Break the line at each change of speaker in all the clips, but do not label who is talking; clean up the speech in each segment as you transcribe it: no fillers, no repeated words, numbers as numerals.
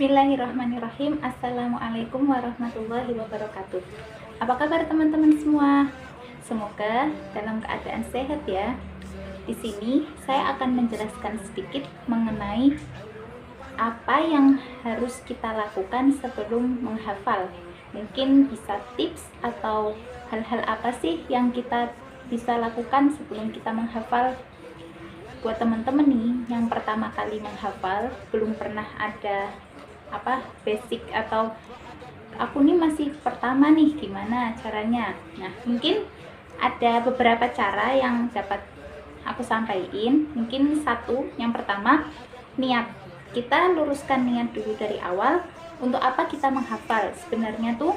Bismillahirrahmanirrahim. Assalamualaikum warahmatullahi wabarakatuh. Apa kabar teman-teman semua? Semoga dalam keadaan sehat ya. Di sini saya akan menjelaskan sedikit mengenai apa yang harus kita lakukan sebelum menghafal. Mungkin bisa tips atau hal-hal apa sih yang kita bisa lakukan sebelum kita menghafal. Buat teman-teman nih yang pertama kali menghafal, belum pernah ada basic atau aku nih masih pertama nih, gimana caranya? Nah, mungkin ada beberapa cara yang dapat aku sampaikan. Mungkin yang pertama, niat. Kita luruskan niat dulu dari awal. Untuk apa kita menghafal? Sebenarnya tuh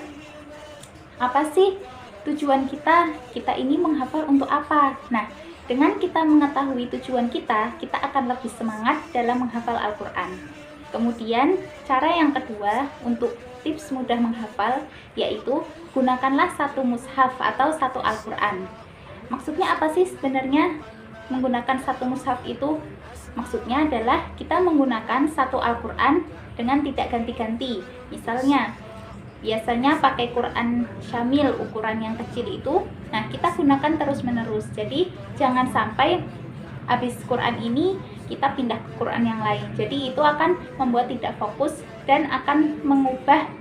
apa sih tujuan kita ini menghafal untuk apa? Nah, dengan kita mengetahui tujuan kita akan lebih semangat dalam menghafal Al-Quran. Kemudian cara yang kedua untuk tips mudah menghafal, yaitu gunakanlah satu mushaf atau satu Al-Quran. Maksudnya apa sih sebenarnya menggunakan satu mushaf itu? Maksudnya adalah kita menggunakan satu Al-Quran dengan tidak ganti-ganti. Misalnya biasanya pakai Quran Syamil ukuran yang kecil itu, nah kita gunakan terus-menerus. Jadi jangan sampai habis Quran ini kita pindah ke Quran yang lain. Jadi itu akan membuat tidak fokus dan akan mengubah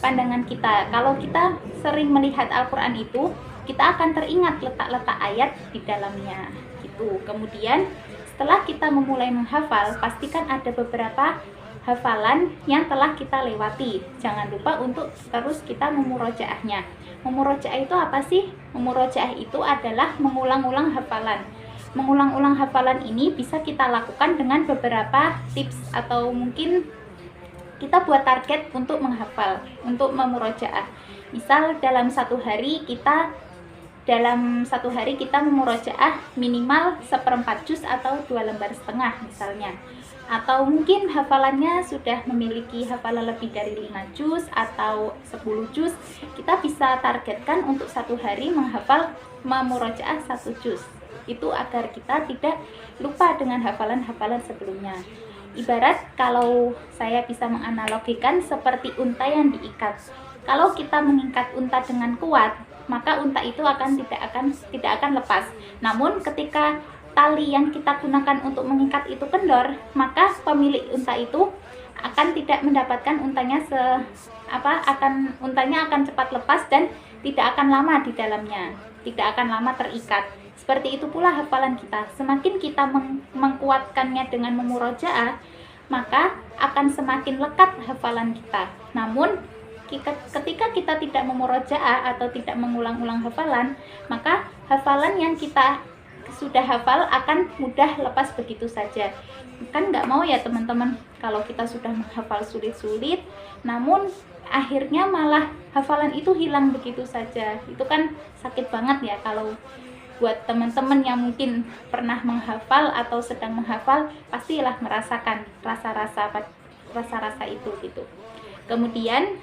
pandangan kita. Kalau kita sering melihat Al-Quran itu, kita akan teringat letak-letak ayat di dalamnya gitu. Kemudian setelah kita memulai menghafal, pastikan ada beberapa hafalan yang telah kita lewati. Jangan lupa untuk terus kita memurojaahnya. Memurojaah itu apa sih? Memurojaah itu adalah mengulang-ulang hafalan. Mengulang-ulang hafalan ini bisa kita lakukan dengan beberapa tips, atau mungkin kita buat target untuk menghafal, untuk memurojaah. Misal dalam satu hari kita memurojaah minimal 1/4 juz atau 2 lembar setengah misalnya. Atau mungkin hafalannya sudah memiliki hafalan lebih dari 5 juz atau 10 juz, kita bisa targetkan untuk satu hari memurojaah 1 juz. Itu agar kita tidak lupa dengan hafalan-hafalan sebelumnya. Ibarat kalau saya bisa menganalogikan seperti unta yang diikat. Kalau kita mengikat unta dengan kuat, maka unta itu tidak akan lepas. Namun ketika tali yang kita gunakan untuk mengikat itu kendor, maka pemilik unta itu akan tidak mendapatkan untanya untanya akan cepat lepas dan tidak akan lama di dalamnya, tidak akan lama terikat. Seperti itu pula hafalan kita. Semakin kita mengkuatkannya dengan memurojaah, maka akan semakin lekat hafalan kita. Namun ketika kita tidak memurojaah atau tidak mengulang-ulang hafalan, maka hafalan yang kita sudah hafal akan mudah lepas begitu saja. Kan nggak mau ya teman-teman kalau kita sudah menghafal sulit-sulit, namun akhirnya malah hafalan itu hilang begitu saja. Itu kan sakit banget ya. Kalau buat teman-teman yang mungkin pernah menghafal atau sedang menghafal, pastilah merasakan rasa-rasa itu gitu. Kemudian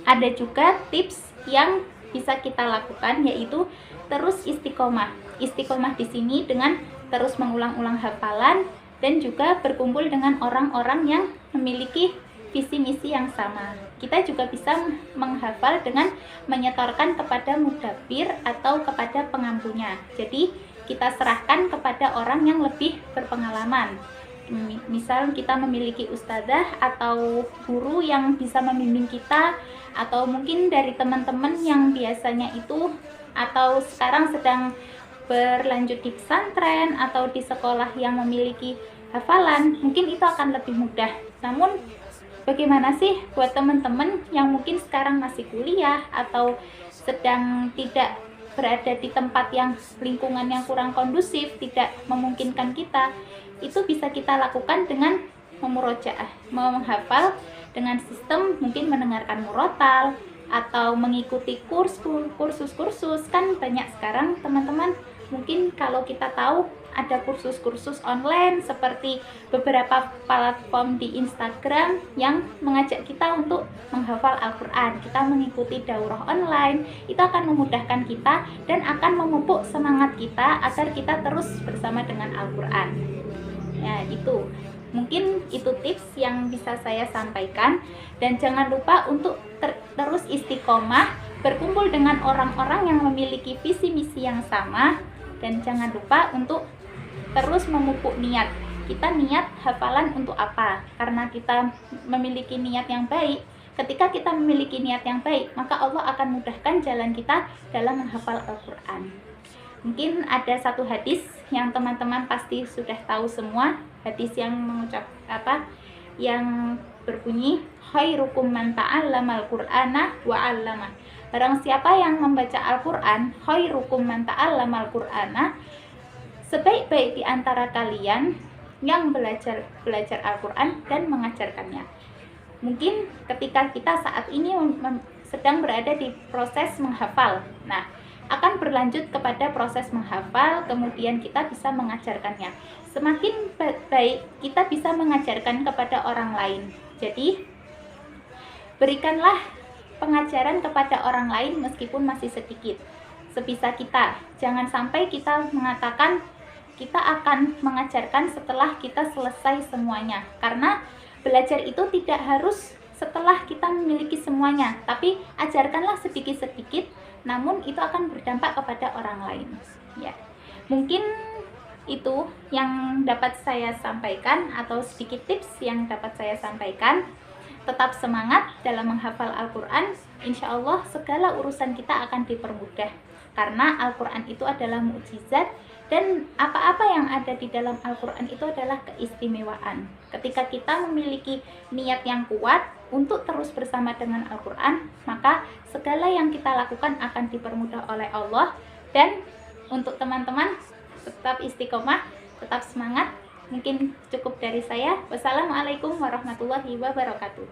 ada juga tips yang bisa kita lakukan, yaitu terus istiqomah. Istiqomah di sini dengan terus mengulang-ulang hafalan dan juga berkumpul dengan orang-orang yang memiliki visi misi yang sama. Kita juga bisa menghafal dengan menyetorkan kepada mudabbir atau kepada pengampunya. Jadi kita serahkan kepada orang yang lebih berpengalaman. Misal kita memiliki ustadzah atau guru yang bisa membimbing kita, atau mungkin dari teman-teman yang biasanya itu atau sekarang sedang berlanjut di pesantren atau di sekolah yang memiliki hafalan, mungkin itu akan lebih mudah. Namun bagaimana sih buat teman-teman yang mungkin sekarang masih kuliah atau sedang tidak berada di tempat yang lingkungan yang kurang kondusif, tidak memungkinkan kita? Itu bisa kita lakukan dengan memurojaah, menghafal dengan sistem mungkin mendengarkan murotal atau mengikuti kursus-kursus. Kan banyak sekarang teman-teman, mungkin kalau kita tahu ada kursus-kursus online seperti beberapa platform di Instagram yang mengajak kita untuk menghafal Al-Quran. Kita mengikuti daurah online, itu akan memudahkan kita dan akan memupuk semangat kita agar kita terus bersama dengan Al-Quran. Ya, itu. Mungkin itu tips yang bisa saya sampaikan, dan jangan lupa untuk terus istiqomah berkumpul dengan orang-orang yang memiliki visi misi yang sama, dan jangan lupa untuk terus memupuk niat. Kita niat hafalan untuk apa? Karena kita memiliki niat yang baik. Ketika kita memiliki niat yang baik, maka Allah akan mudahkan jalan kita dalam menghafal Al-Quran. Mungkin ada satu hadis yang teman-teman pasti sudah tahu semua. Hadis yang yang berbunyi, khairukum man ta'allamal Qur'ana wa 'allama. Barang siapa yang membaca Al-Quran, khairukum man ta'allamal Qur'ana, sebaik-baik di antara kalian yang belajar Al-Quran dan mengajarkannya. Mungkin ketika kita saat ini sedang berada di proses menghafal, nah akan berlanjut kepada proses menghafal, kemudian kita bisa mengajarkannya. Semakin baik kita bisa mengajarkan kepada orang lain. Jadi berikanlah pengajaran kepada orang lain meskipun masih sedikit, sebisa kita. Jangan sampai kita mengatakan kita akan mengajarkan setelah kita selesai semuanya, karena belajar itu tidak harus setelah kita memiliki semuanya, tapi ajarkanlah sedikit-sedikit, namun itu akan berdampak kepada orang lain. Ya, mungkin itu yang dapat saya sampaikan, atau sedikit tips yang dapat saya sampaikan. Tetap semangat dalam menghafal Al-Quran. Insya Allah segala urusan kita akan dipermudah, karena Al-Quran itu adalah mukjizat, dan apa-apa yang ada di dalam Al-Quran itu adalah keistimewaan. Ketika kita memiliki niat yang kuat untuk terus bersama dengan Al-Quran, maka segala yang kita lakukan akan dipermudah oleh Allah. Dan untuk teman-teman, tetap istiqomah, tetap semangat. Mungkin cukup dari saya. Wassalamualaikum warahmatullahi wabarakatuh.